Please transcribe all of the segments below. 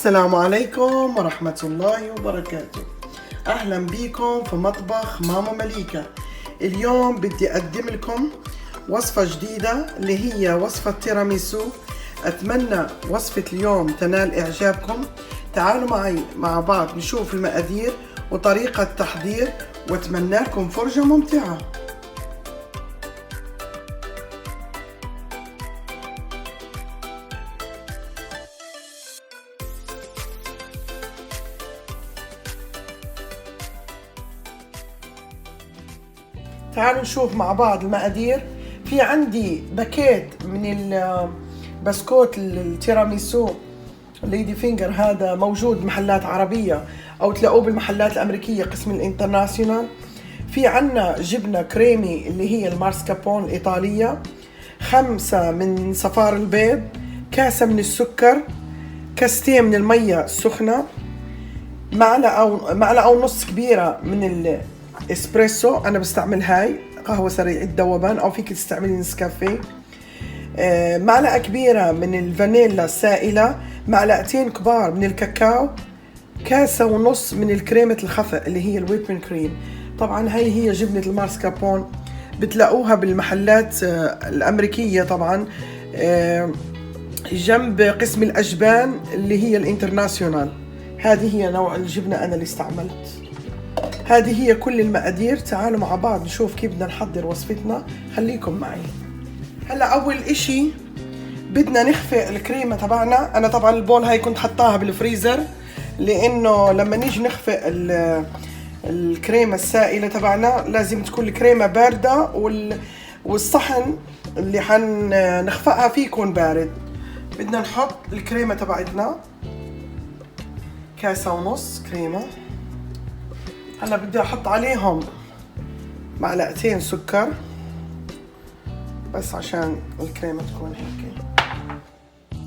السلام عليكم ورحمة الله وبركاته. أهلا بيكم في مطبخ ماما مليكة. اليوم بدي أقدم لكم وصفة جديدة اللي هي وصفة تيراميسو. أتمنى وصفة اليوم تنال إعجابكم. تعالوا معي مع بعض نشوف المقادير وطريقة التحضير، وأتمنى لكم فرجة ممتعة. تعالوا نشوف مع بعض المقادير. في عندي باكيت من البسكوت التيراميسو ليدي فينجر، هذا موجود محلات عربية أو تلاقوه بالمحلات الأمريكية قسم الانترناسيونال. في عنا جبنة كريمي اللي هي المارسكابون الإيطالية، 5 من صفار البيض، كاسة من السكر، كاستين من المية السخنة، معلقة ونص كبيرة من الاسبريسو، انا بستعمل هاي قهوة سريع الذوبان او فيك تستعملي نسكافيه، معلقة كبيرة من الفانيلا السائلة، معلقتين كبار من الكاكاو، كاسة ونص من الكريمة الخفق اللي هي الويبن كريم. طبعا هاي هي جبنة المارسكابون، بتلاقوها بالمحلات الامريكية طبعا جنب قسم الاجبان اللي هي الانترناسيونال. هذه هي نوع الجبنة انا اللي استعملت. هذه هي كل المقادير. تعالوا مع بعض نشوف كيف بدنا نحضر وصفتنا. خليكم معي. هلا اول اشي بدنا نخفق الكريمة تبعنا. انا طبعا البول هاي كنت حطاها بالفريزر لانه لما نيجي نخفق الكريمة السائلة تبعنا لازم تكون الكريمة باردة والصحن اللي حنخفقها فيه يكون بارد. بدنا نحط الكريمة تبعتنا، كاسة ونص كريمة. هلا بدي احط عليهم معلقتين سكر بس عشان الكريمة تكون هيك.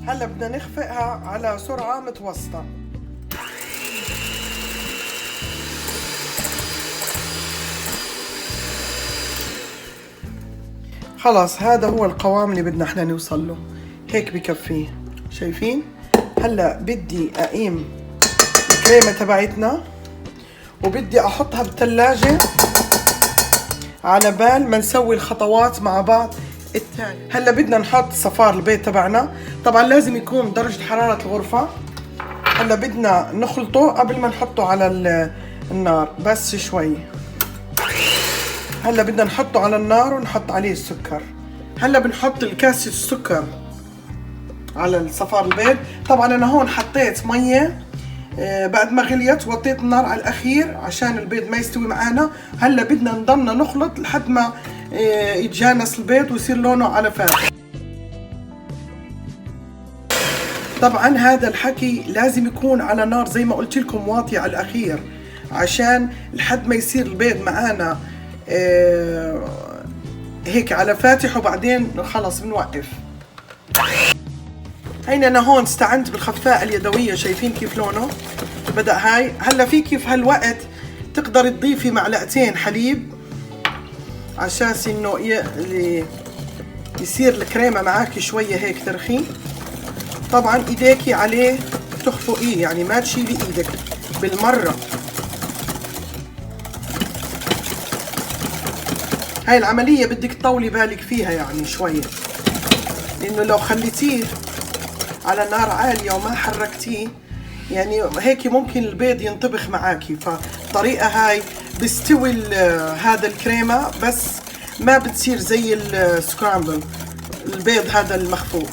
هلا بدنا نخفقها على سرعة متوسطة. خلاص هذا هو القوام اللي بدنا احنا نوصل له، هيك بكفيه. شايفين؟ هلا بدي اقيم الكريمة تبعتنا وبدي احطها بالثلاجة على بال ما نسوي الخطوات مع بعض الثانية. هلا بدنا نحط صفار البيض تبعنا، طبعا لازم يكون درجة حرارة الغرفة. هلا بدنا نخلطه قبل ما نحطه على النار بس شوي. هلا بدنا نحطه على النار ونحط عليه السكر. هلا بنحط الكاسة السكر على الصفار البيض. طبعا انا هون حطيت مية بعد ما غليت وطيت النار على الاخير عشان البيض ما يستوي معانا. هلا بدنا نضلنا نخلط لحد ما يتجانس البيض ويصير لونه على فاتح. طبعا هذا الحكي لازم يكون على نار زي ما قلت لكم واطية على الاخير عشان لحد ما يصير البيض معانا هيك على فاتح، وبعدين خلص بنوقف. هينا انا هون استعنت بالخفاقة اليدوية. شايفين كيف لونه بدأ هاي؟ هلا فيكي في هالوقت تقدري تضيفي معلقتين حليب عشان انه يصير الكريمة معاكي شوية هيك ترخي. طبعا ايديكي عليه تخفقيه، يعني ما تشيلي ايدك بالمرة. هاي العملية بدك تطولي بالك فيها يعني شوية، لانه لو خليتيه على نار عالية وما حركتيه يعني هيك ممكن البيض ينطبخ معاكي. فالطريقة هاي بيستوي هذا الكريمة بس ما بتصير زي السكرامبل البيض هذا المخفوق.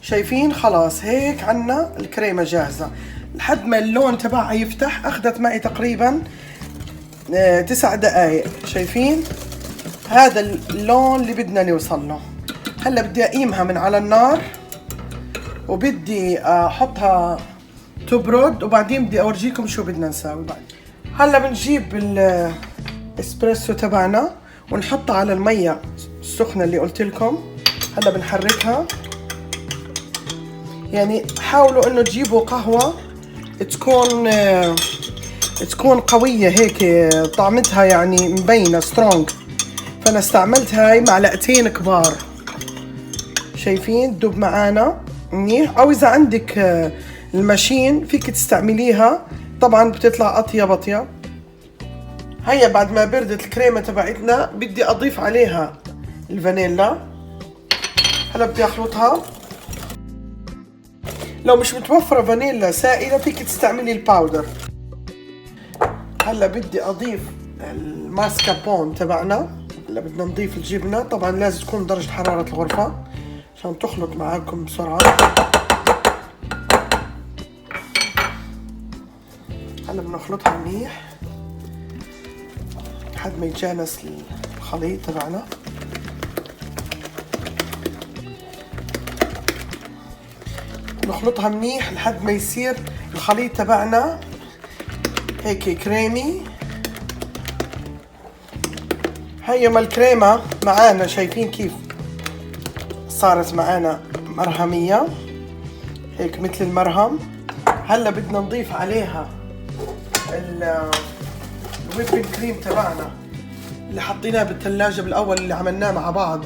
شايفين؟ خلاص هيك عنا الكريمة جاهزة. لحد ما اللون تبعها يفتح اخذت معي تقريبا 9 دقايق. شايفين؟ هذا اللون اللي بدنا نوصل له. هلا بدي اقيمها من على النار وبدي احطها تبرد وبعدين بدي اورجيكم شو بدنا نساوي بعد. هلا بنجيب الاسبريسو تبعنا ونحطها على المية السخنة اللي قلت لكم. هلا بنحركها، يعني حاولوا انه تجيبوا قهوة تكون قوية هيك طعمتها يعني مبينة سترونج. فانا استعملت هاي معلقتين كبار. شايفين؟ تدوب معانا منيح. او اذا عندك الماشين فيك تستعمليها، طبعا بتطلع اطيب اطيب. هيا بعد ما بردت الكريمة تبعتنا بدي اضيف عليها الفانيلا. هلا بدي اخلطها. لو مش متوفرة فانيلا سائلة فيك تستعملي الباودر. هلا بدي اضيف الماسكابون تبعنا. هلا بدنا نضيف الجبنة، طبعا لازم تكون درجة حرارة الغرفة عشان تخلط معاكم بسرعة. هلا بنخلطها منيح لحد ما يتجانس الخليط تبعنا. نخلطها منيح لحد ما يصير الخليط تبعنا هيك كريمي. هيا ما الكريمة معانا شايفين كيف صارت معانا مرهمية هيك مثل المرهم. هلا بدنا نضيف عليها الويبن كريم تبعنا اللي حطيناه بالثلاجة بالاول اللي عملناه مع بعض.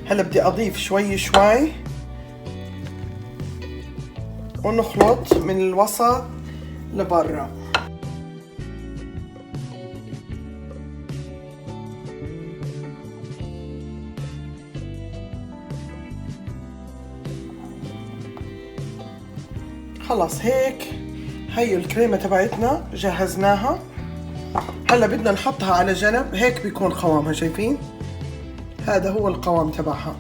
هلا بدي اضيف شوي شوي ونخلط من الوسط لبرا. خلص هيك هي الكريمة تبعتنا جهزناها. هلا بدنا نحطها على جنب. هيك بيكون قوامها شايفين، هذا هو القوام تبعها.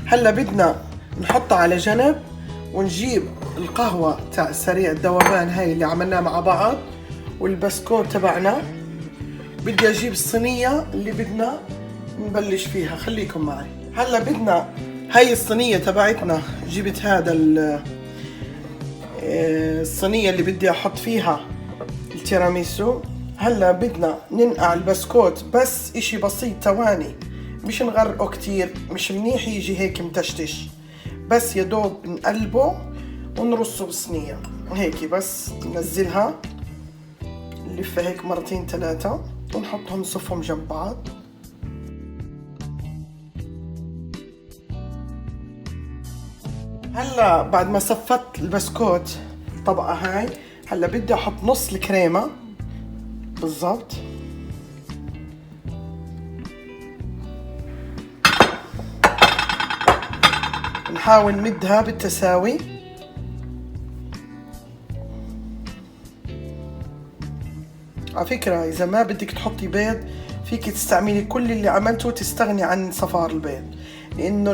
هلا بدنا نحطها على جنب ونجيب القهوة تاع سريع الذوبان هاي اللي عملناها مع بعض والبسكوت تبعنا. بدي اجيب الصينية اللي بدنا نبلش فيها، خليكم معي. هلا بدنا هاي الصينية تبعتنا، جبت هذا الصينية اللي بدي احط فيها التيراميسو. هلا بدنا ننقع البسكوت بس اشي بسيط ثواني، مش نغرقه كتير، مش منيح يجي هيك متشتش، بس يا دوب نقلبه ونرصه بالصينية هيك. بس ننزلها نلفها هيك مرتين ثلاثة ونحطهم نصفهم جنب بعض. هلا بعد ما صفت البسكوت الطبقة هاي، هلا بدي احط نص الكريمة بالضبط. نحاول نمدها بالتساوي. على فكرة إذا ما بدك تحطي بيض فيك تستعملي كل اللي عملته وتستغني عن صفار البيض، لأنه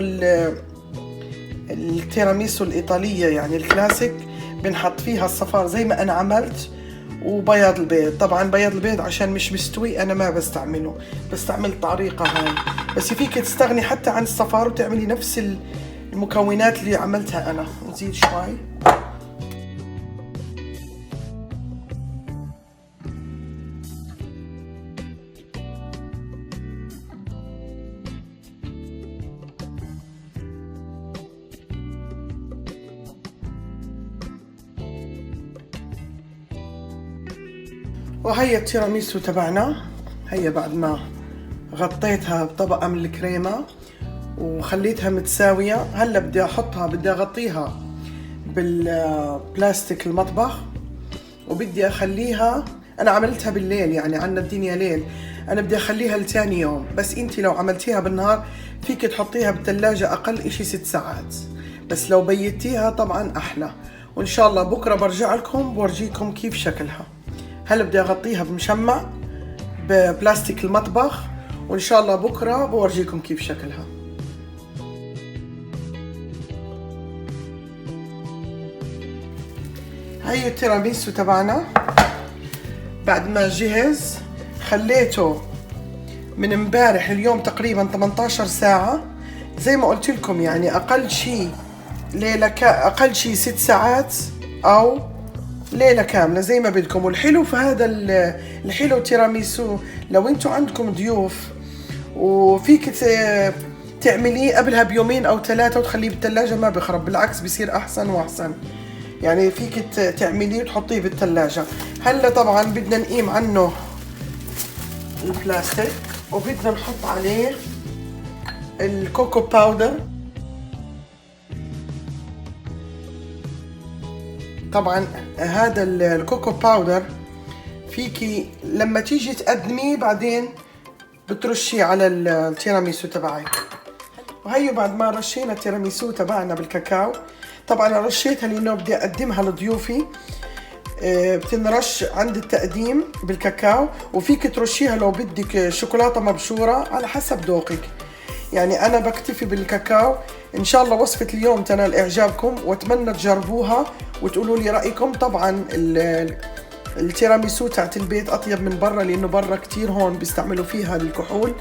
التيراميسو الإيطالية يعني الكلاسيك بنحط فيها الصفار زي ما أنا عملت وبياض البيض. طبعا بياض البيض عشان مش مستوي أنا ما بستعمله، بستعمل الطريقة هاي. بس فيك تستغني حتى عن الصفار وتعملي نفس المكونات اللي عملتها أنا. نزيد شوي. وهي التيراميسو تبعنا. هي بعد ما غطيتها بطبقة من الكريمة وخليتها متساوية، هلا بدي احطها، بدي اغطيها بالبلاستيك المطبخ وبدي اخليها. انا عملتها بالليل يعني عنا الدنيا ليل، انا بدي اخليها لتاني يوم. بس انتي لو عملتيها بالنهار فيك تحطيها بالثلاجة اقل اشي 6 ساعات، بس لو بيتيها طبعا احلى. وان شاء الله بكرة برجع لكم بورجيكم كيف شكلها. هلا بدي اغطيها بمشمع ببلاستيك المطبخ وان شاء الله بكرة بورجيكم كيف شكلها. هاي التيراميسو تبعنا بعد ما جهز خليته من امبارح اليوم تقريبا 18 ساعة زي ما قلت لكم، يعني اقل شيء ليلة اقل شيء 6 ساعات او ليلة كاملة زي ما بدكم. والحلو في هذا الحلو تيراميسو لو انتم عندكم ضيوف وفيك تعمليه قبلها بيومين او 3 وتخليه بالثلاجة ما بخرب، بالعكس بيصير احسن واحسن. يعني فيك تعمليه وتحطيه بالثلاجة. هلا طبعا بدنا نقيم عنه البلاستيك وبدنا نحط عليه الكوكو باودر. طبعا هذا الكوكو باودر فيكي لما تيجي تقدميه بعدين بترشيه على التيراميسو تبعك. وهيو بعد ما رشينا التيراميسو تبعنا بالكاكاو، طبعا انا رشيتها لانه بدي اقدمها لضيوفي. بتنرش عند التقديم بالكاكاو، وفيك ترشيها لو بدك شوكولاتة مبشورة على حسب ذوقك. يعني انا بكتفي بالكاكاو. ان شاء الله وصفة اليوم تنال اعجابكم، واتمنى تجربوها وتقولوا لي رايكم. طبعا التيراميسو تاعت البيت اطيب من برا، لانه برا كتير هون بيستعملوا فيها الكحول.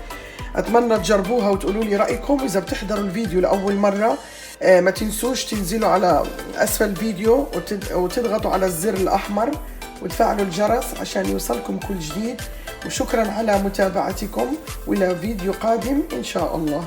اتمنى تجربوها وتقولوا لي رايكم. واذا بتحضروا الفيديو لاول مره ما تنسوش تنزلوا على اسفل الفيديو وتضغطوا على الزر الاحمر وتفعلوا الجرس عشان يوصلكم كل جديد. وشكرا على متابعتكم، والى فيديو قادم ان شاء الله.